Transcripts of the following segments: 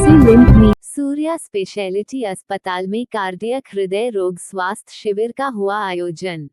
से लिंक में। सूर्या स्पेशलिटी अस्पताल में कार्डियक हृदय रोग स्वास्थ्य शिविर का हुआ आयोजन।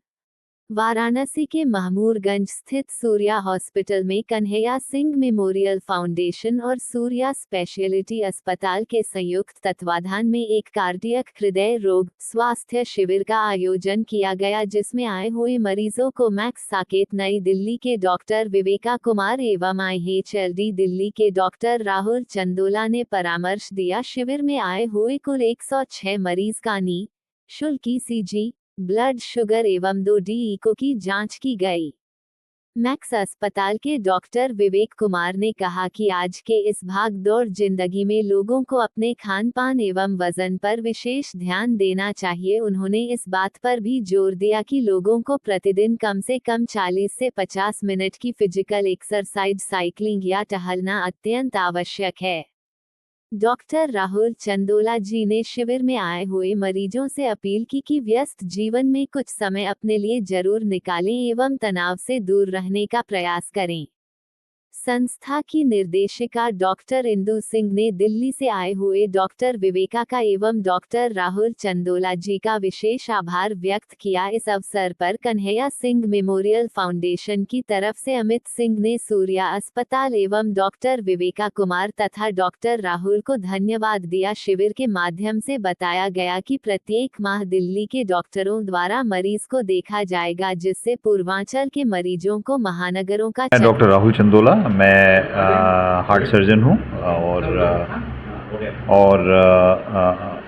वाराणसी के महमूरगंज स्थित सूर्या हॉस्पिटल में कन्हैया सिंह मेमोरियल फाउंडेशन और सूर्या स्पेशलिटी अस्पताल के संयुक्त तत्वाधान में एक कार्डियक हृदय रोग स्वास्थ्य शिविर का आयोजन किया गया, जिसमें आए हुए मरीजों को मैक्स साकेत नई दिल्ली के डॉक्टर विवेका कुमार एवं IHLD दिल्ली के डॉक्टर राहुल चंदोला ने परामर्श दिया। शिविर में आए हुए कुल 106 मरीज का निःशुल्क ECG, ब्लड शुगर एवं 2D इको की जांच की गई। मैक्स अस्पताल के डॉक्टर विवेक कुमार ने कहा कि आज के इस भागदौड़ जिंदगी में लोगों को अपने खान पान एवं वजन पर विशेष ध्यान देना चाहिए। उन्होंने इस बात पर भी जोर दिया कि लोगों को प्रतिदिन कम से कम 40 से 50 मिनट की फिजिकल एक्सरसाइज, साइकिलिंग या टहलना अत्यंत आवश्यक है। डॉक्टर राहुल चंदोला जी ने शिविर में आए हुए मरीजों से अपील की कि व्यस्त जीवन में कुछ समय अपने लिए जरूर निकालें एवं तनाव से दूर रहने का प्रयास करें। संस्था की निर्देशिका डॉक्टर इंदु सिंह ने दिल्ली से आए हुए डॉक्टर विवेका का एवं डॉक्टर राहुल चंदोला जी का विशेष आभार व्यक्त किया। इस अवसर पर कन्हैया सिंह मेमोरियल फाउंडेशन की तरफ से अमित सिंह ने सूर्या अस्पताल एवं डॉक्टर विवेका कुमार तथा डॉक्टर राहुल को धन्यवाद दिया। शिविर के माध्यम से बताया गया कि प्रत्येक माह दिल्ली के डॉक्टरों द्वारा मरीज को देखा जाएगा, जिससे पूर्वांचल के मरीजों को महानगरों का मैं डॉक्टर राहुल चंदोला, मैं हार्ट सर्जन हूँ और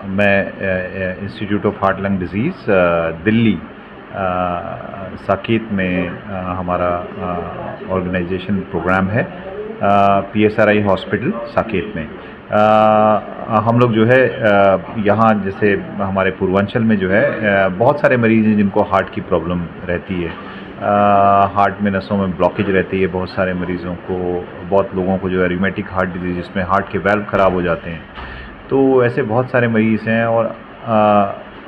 मैं institute of heart lung disease Delhi Saket में हमारा ऑर्गेनाइजेशन प्रोग्राम है PSRI हॉस्पिटल साकेत में। हम लोग जो है यहाँ जैसे हमारे पूर्वांचल में जो है बहुत सारे मरीज़ हैं जिनको हार्ट की प्रॉब्लम रहती है। हार्ट में नसों में ब्लॉकेज रहती है बहुत सारे मरीज़ों को, बहुत लोगों को जो है रिमेटिक हार्ट डिजीज़ जिसमें हार्ट के वाल्व ख़राब हो जाते हैं। तो ऐसे बहुत सारे मरीज़ हैं और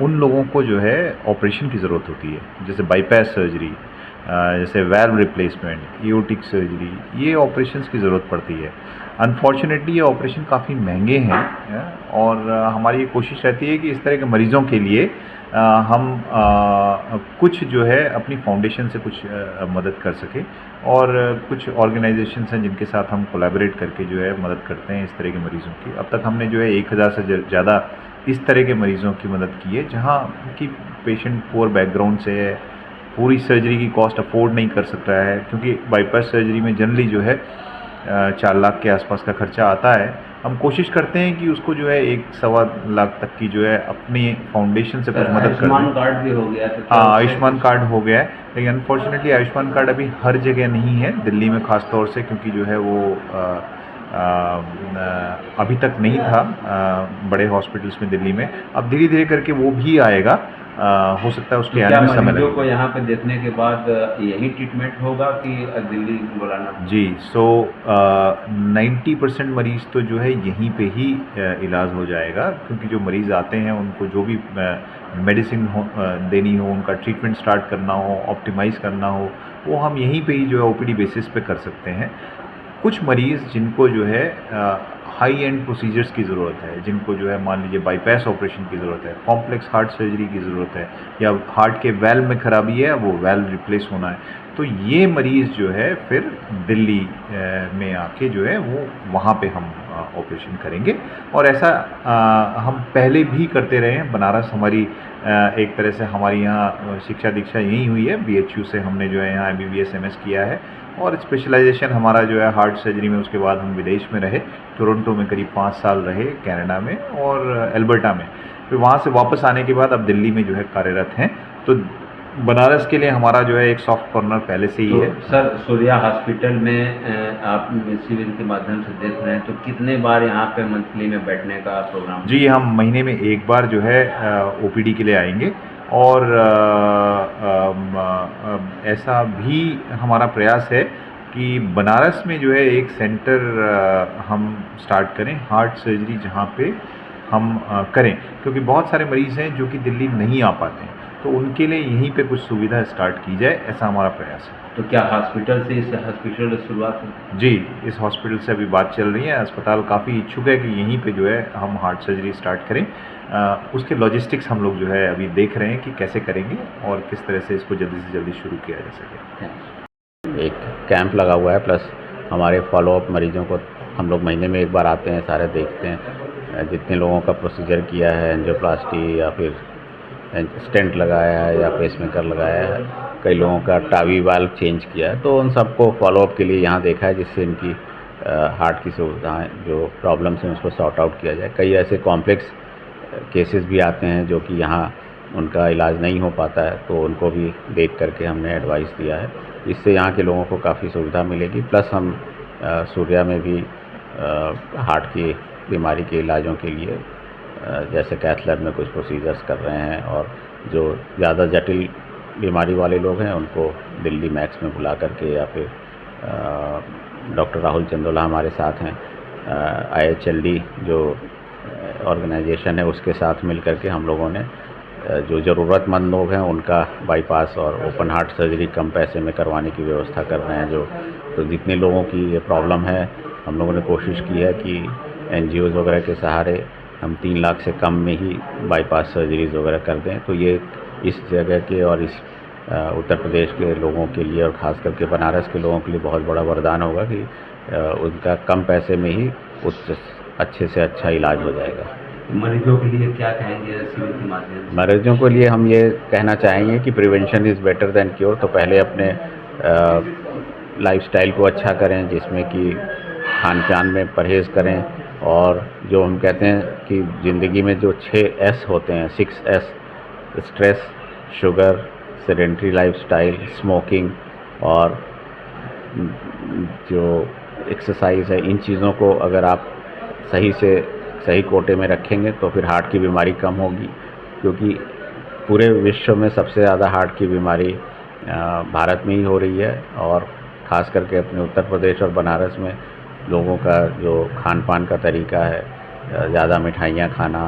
उन लोगों को जो है ऑपरेशन की ज़रूरत होती है, जैसे बाईपास सर्जरी, जैसे वाल्व रिप्लेसमेंट, एओर्टिक सर्जरी, ये ऑपरेशंस की ज़रूरत पड़ती है। अनफॉर्चुनेटली ये ऑपरेशन काफ़ी महंगे हैं और हमारी ये कोशिश रहती है कि इस तरह के मरीज़ों के लिए हम कुछ जो है अपनी फाउंडेशन से कुछ मदद कर सकें और कुछ ऑर्गेनाइजेशंस हैं जिनके साथ हम कोलैबोरेट करके जो है मदद करते हैं इस तरह के मरीज़ों की। अब तक हमने जो है 1000 से ज़्यादा इस तरह के मरीज़ों की मदद की है जहाँ की पेशेंट पुअर बैकग्राउंड से है, पूरी सर्जरी की कॉस्ट अफोर्ड नहीं कर सकता है, क्योंकि बाईपास सर्जरी में जनरली जो है 4 लाख के आसपास का खर्चा आता है। हम कोशिश करते हैं कि उसको जो है 1-1.25 लाख तक की जो है अपनी फाउंडेशन से कुछ मदद कर दें। आयुष्मान कार्ड भी हो गया है। हाँ, आयुष्मान कार्ड हो गया है, लेकिन अनफॉर्चुनेटली आयुष्मान कार्ड अभी हर जगह नहीं है दिल्ली में ख़ास तौर से, क्योंकि जो है वो अभी तक नहीं था बड़े हॉस्पिटल्स में दिल्ली में। अब धीरे धीरे करके वो भी आएगा, हो सकता है उसके आने में समय लगेगा। को यहाँ पे देखने के बाद यही ट्रीटमेंट होगा कि दिल्ली बुलाना? जी, 90% मरीज़ तो जो है यहीं पे ही इलाज हो जाएगा, क्योंकि जो मरीज़ आते हैं उनको जो भी मेडिसिन देनी हो, उनका ट्रीटमेंट स्टार्ट करना हो, ऑप्टिमाइज़ करना हो, वो हम यहीं पे ही जो है OPD बेसिस पे कर सकते हैं। कुछ मरीज़ जिनको जो है हाई एंड प्रोसीजर्स की ज़रूरत है, जिनको जो है मान लीजिए बाईपास ऑपरेशन की ज़रूरत है, कॉम्प्लेक्स हार्ट सर्जरी की ज़रूरत है, या हार्ट के वाल्व में ख़राबी है, वो वाल्व रिप्लेस होना है, तो ये मरीज़ जो है फिर दिल्ली में आके जो है वो वहाँ पे हम ऑपरेशन करेंगे। और ऐसा हम पहले भी करते रहे हैं। बनारस हमारी एक तरह से हमारी यहाँ शिक्षा दीक्षा यहीं हुई है, BHU से हमने जो है यहाँ MBBS MS किया है और स्पेशलाइजेशन हमारा जो है हार्ट सर्जरी में। उसके बाद हम विदेश में रहे, टोरंटो में करीब 5 साल रहे, कनाडा में और एल्बर्टा में। फिर वहाँ से वापस आने के बाद अब दिल्ली में जो है कार्यरत हैं। तो बनारस के लिए हमारा जो है एक सॉफ्ट कॉर्नर पहले से ही है। सर, सूर्या हॉस्पिटल में आप शिविर के माध्यम से देख रहे हैं, तो कितने बार यहाँ पे मंथली में बैठने का प्रोग्राम? जी, हम महीने में 1 बार जो है OPD के लिए आएंगे और ऐसा भी हमारा प्रयास है कि बनारस में जो है एक सेंटर हम स्टार्ट करें हार्ट सर्जरी, जहाँ पे हम करें, क्योंकि बहुत सारे मरीज़ हैं जो कि दिल्ली नहीं आ पाते हैं। तो उनके लिए यहीं पे कुछ सुविधा स्टार्ट की जाए, ऐसा हमारा प्रयास है। तो क्या हॉस्पिटल से, इस हॉस्पिटल से शुरुआत है? जी, इस हॉस्पिटल से अभी बात चल रही है। अस्पताल काफ़ी इच्छुक है कि यहीं पे जो है हम हार्ट सर्जरी स्टार्ट करें। उसके लॉजिस्टिक्स हम लोग जो है अभी देख रहे हैं कि कैसे करेंगे और किस तरह से इसको जल्दी से जल्दी शुरू किया जा सके। एक कैंप लगा हुआ है, प्लस हमारे फॉलोअप मरीजों को हम लोग महीने में एक बार आते हैं, सारे देखते हैं। जितने लोगों का प्रोसीजर किया है, एंजियोप्लास्टी या फिर स्टेंट लगाया है या पेसमेकर लगाया है, कई लोगों का टावी वाल्व चेंज किया है, तो उन सबको फॉलोअप के लिए यहाँ देखा है, जिससे इनकी हार्ट की सुविधाएँ जो प्रॉब्लम्स हैं उसको सॉर्ट आउट किया जाए। कई ऐसे कॉम्प्लेक्स केसेस भी आते हैं जो कि यहाँ उनका इलाज नहीं हो पाता है, तो उनको भी देख करके हमने एडवाइस दिया है, जिससे यहाँ के लोगों को काफ़ी सुविधा मिलेगी। प्लस हम सूर्या में भी हार्ट की बीमारी के इलाजों के लिए जैसे कैथ लैब में कुछ प्रोसीजर्स कर रहे हैं, और जो ज़्यादा जटिल बीमारी वाले लोग हैं उनको दिल्ली मैक्स में बुला करके, या फिर डॉक्टर राहुल चंदोला हमारे साथ हैं, IHLD जो ऑर्गेनाइजेशन है उसके साथ मिल करके हम लोगों ने जो ज़रूरतमंद लोग हैं उनका बाईपास और ओपन हार्ट सर्जरी कम पैसे में करवाने की व्यवस्था कर रहे हैं। तो जितने लोगों की ये प्रॉब्लम है, हम लोगों ने कोशिश की है कि NGOs वगैरह के सहारे हम 3 लाख से कम में ही बाईपास सर्जरीज़ वगैरह कर दें। तो ये इस जगह के और इस उत्तर प्रदेश के लोगों के लिए, और ख़ास करके बनारस के लोगों के लिए बहुत बड़ा वरदान होगा कि उनका कम पैसे में ही अच्छे से अच्छा इलाज हो जाएगा। मरीजों के लिए क्या कहेंगे शिविर के माध्यम से? मरीजों के लिए हम ये कहना चाहेंगे कि prevention is better than cure. तो पहले अपने लाइफस्टाइल को अच्छा करें, जिसमें कि खान पान में परहेज़ करें, और जो हम कहते हैं कि ज़िंदगी में जो 6 S होते हैं, 6S, stress, sugar, sedentary lifestyle, smoking और जो एक्सरसाइज है, इन चीज़ों को अगर आप सही कोटे में रखेंगे तो फिर हार्ट की बीमारी कम होगी। क्योंकि पूरे विश्व में सबसे ज़्यादा हार्ट की बीमारी भारत में ही हो रही है, और ख़ास करके अपने उत्तर प्रदेश और बनारस में लोगों का जो खान पान का तरीका है, ज़्यादा मिठाइयाँ खाना,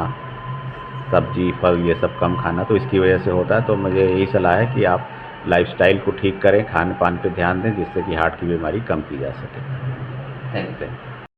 सब्जी फल ये सब कम खाना, तो इसकी वजह से होता है। तो मुझे यही सलाह है कि आप लाइफस्टाइल को ठीक करें, खान पान पे ध्यान दें, जिससे कि हार्ट की बीमारी कम की जा सके। Thank you.